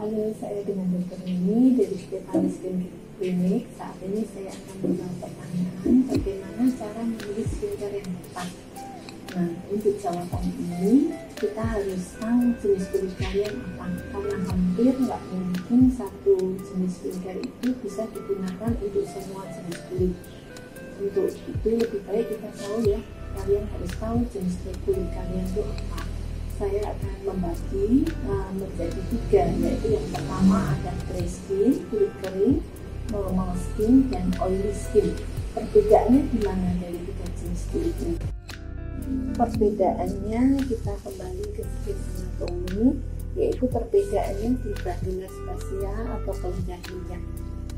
Halo, saya dengan Dr. Nini dari Stefanus Clinic. Saat ini saya akan menjawab pertanyaan bagaimana cara memilih skincare yang tepat. Nah, untuk jawaban ini kita harus tahu jenis kulit kalian apa, karena hampir nggak mungkin satu jenis skincare itu bisa digunakan untuk semua jenis kulit. Untuk itu lebih baik kita tahu ya, kalian harus tahu jenis kulit kalian itu apa. Saya akan membagi menjadi 3, yaitu yang pertama ada dry skin, kulit kering, normal skin, dan oily skin. Perbedaannya di mana dari 3 jenis kulit ini? Perbedaannya kita kembali ke skin anatomy, yaitu perbedaannya di glandula sebasea atau kelenjar minyak.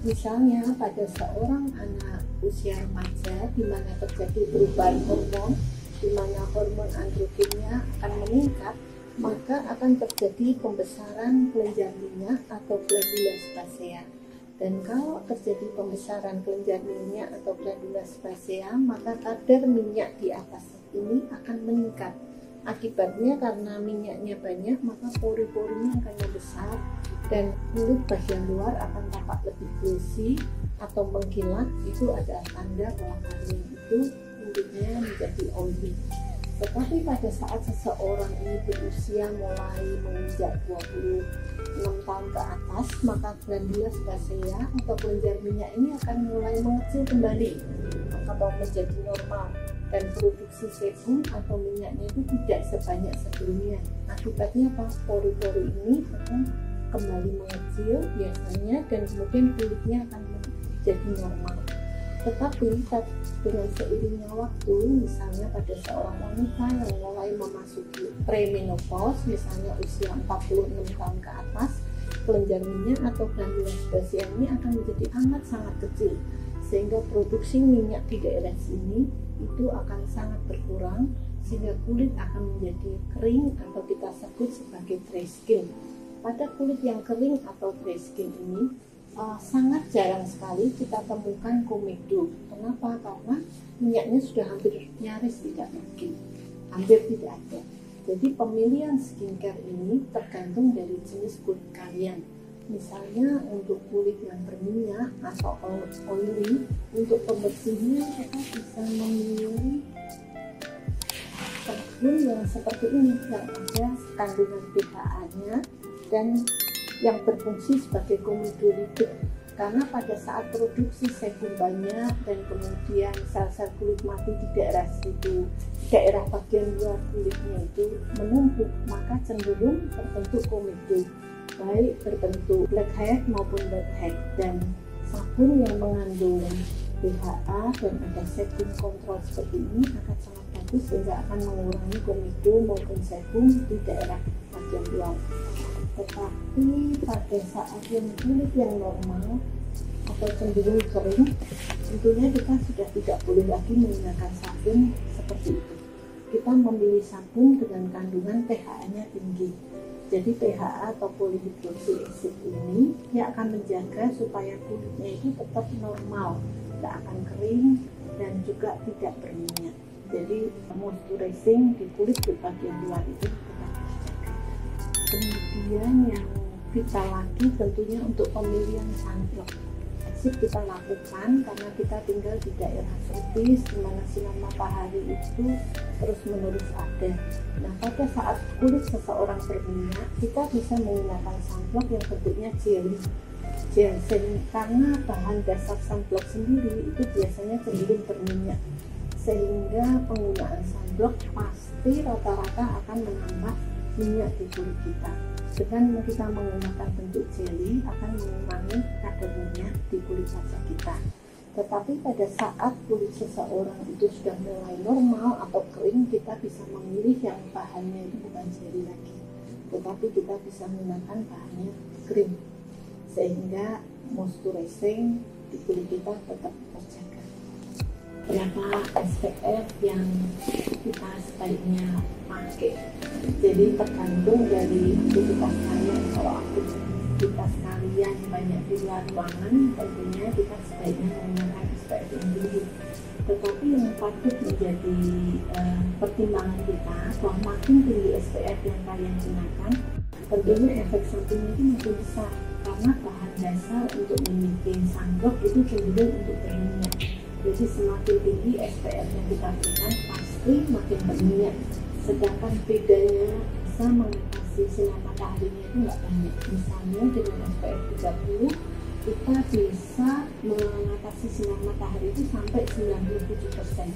Misalnya pada seorang anak usia remaja di mana terjadi perubahan hormon, di mana hormon androgennya akan meningkat, maka akan terjadi pembesaran kelenjar minyak atau glandula sebasea. Dan kalau terjadi pembesaran kelenjar minyak atau glandula sebasea, maka kadar minyak di atas ini akan meningkat. Akibatnya karena minyaknya banyak, maka pori-porinya akan membesar dan kulit bagian luar akan tampak lebih glossy atau mengkilat. Itu adalah tanda bahwa kalian itu kulitnya menjadi oily. Tetapi pada saat seseorang ini berusia mulai menginjak 26 tahun ke atas, maka glandula sebasea atau kelenjar minyak ini akan mulai mengecil kembali atau menjadi normal, dan produksi sebum atau minyaknya itu tidak sebanyak sebelumnya. Akibatnya apa? Pori-pori ini akan kembali mengecil biasanya, dan kemudian kulitnya akan menjadi normal. Tetapi dengan seiringnya waktu, misalnya pada seorang wanita yang mulai memasuki premenopause, misalnya usia 46 tahun ke atas, kelenjar minyak atau glandula sebasea ini akan menjadi amat sangat kecil, sehingga produksi minyak di daerah sini itu akan sangat berkurang, sehingga kulit akan menjadi kering atau kita sebut sebagai dry skin. Pada kulit yang kering atau dry skin ini sangat jarang sekali kita temukan komedo. Kenapa? Karena minyaknya sudah hampir nyaris tidak mungkin, hampir tidak ada. Jadi pemilihan skincare ini tergantung dari jenis kulit kalian. Misalnya untuk kulit yang berminyak atau oily, untuk pembersihnya kita bisa memilih sabun yang seperti ini, yang ada kandungan BHA-nya dan yang berfungsi sebagai komedo lipid. Karena pada saat produksi sebum banyak dan kemudian sel-sel kulit mati di daerah situ, daerah bagian luar kulitnya itu menumpuk, maka cenderung terbentuk komedo, baik berbentuk blackhead maupun whitehead. Dan sabun yang mengandung BHA dan ada sebum kontrol seperti ini akan sangat bagus, sehingga akan mengurangi komedo maupun sebum di daerah bagian luar. Tetapi pada saat yang kulit yang normal atau cenderung kering, tentunya kita sudah tidak boleh lagi menggunakan sabun seperti itu. Kita memilih sabun dengan kandungan pH-nya tinggi. Jadi pH atau polyhydroxy acid ini yang akan menjaga supaya kulitnya itu tetap normal, tidak akan kering dan juga tidak berminyak. Jadi moisturizing di kulit di bagian luar itu tetap dijaga. Kemudian yang vital lagi tentunya untuk pemilihan sunblock. Wajib kita lakukan karena kita tinggal di daerah tropis di mana sinar matahari itu terus menerus ada. Nah, pada saat kulit seseorang berminyak, kita bisa menggunakan sunblock yang bentuknya gel, karena bahan dasar sunblock sendiri itu biasanya cenderung berminyak, sehingga penggunaan sunblock pasti rata-rata akan menambah minyak di kulit kita. Dengan kita menggunakan bentuk jelly akan mengurangi kadar minyak di kulit wajah kita. Tetapi pada saat kulit seseorang itu sudah mulai normal atau kering, kita bisa memilih yang bahannya itu bukan jelly lagi, tetapi kita bisa menggunakan bahannya krim, sehingga moisturizing di kulit kita tetap terjaga. Berapa SPF yang kita sebaiknya pakai? Jadi tergantung dari aktivitas kalian. Kalau aktivitas kalian banyak di luar ruangan, tentunya kita sebaiknya menggunakan SPF yang tinggi. Tetapi yang patut menjadi pertimbangan kita, bahwa makin tinggi SPF yang kalian gunakan, tentunya efek sampingnya itu makin besar karena bahan dasar untuk membuat sunblock itu cenderung untuk berminyak. Jadi semakin tinggi SPF yang kita berikan pasti makin berminyak. Sedangkan bedanya bisa mengatasi sinar mataharinya itu nggak banyak. Misalnya dengan SPF 30 kita bisa mengatasi sinar matahari itu sampai 97%.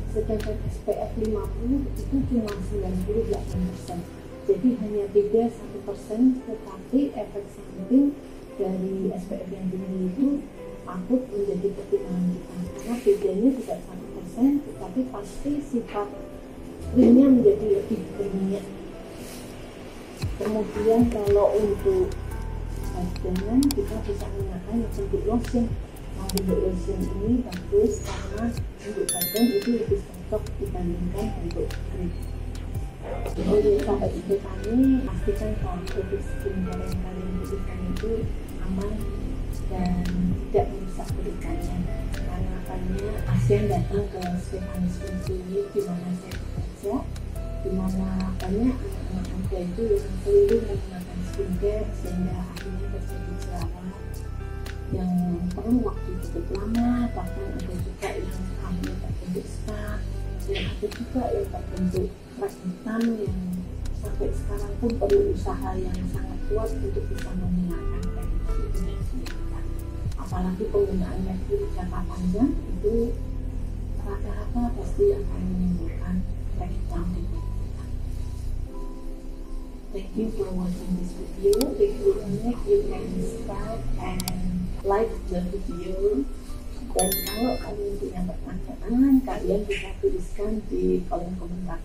Sedangkan SPF 50 itu cuma 98%. Jadi hanya beda 1%, tetapi efek samping dari SPF yang tinggi itu patut menjadi pertimbangan kita karena bedanya tidak 1%, tetapi pasti sifat krimnya menjadi lebih berminyak. Kemudian kalau untuk badan kita bisa menggunakan yang bentuk lotion. Nah, bentuk lotion ini bagus karena untuk badan itu lebih cocok dibandingkan bentuk krim. Jadi sahabat ibu kami pastikan kalau produk skincare yang kalian berikan itu aman dan tidak merusak kulit kalian. Karena makanya ASEAN datang ke Stefanus Clinic di mana saya bekerja, di mana banyak anak-anak muda itu yang keliru menggunakan skincare sehingga akhirnya terjadi jerawat yang perlu waktu cukup lama, bahkan ada juga yang akhirnya terbentuk scar, dan ada juga yang terbentuk rak hitam yang sampai sekarang pun perlu usaha yang sangat kuat untuk bisa menghilangkan rak hitam itu dari kulit kita. Apalagi penggunaan merkuri jangka panjang itu rata-rata pasti akan menimbulkan rak hitam di kulit kita. Thank you for watching this video. If you like, you can subscribe and like the video. Dan kalau kalian punya pertanyaan, kalian bisa tuliskan di kolom komentar.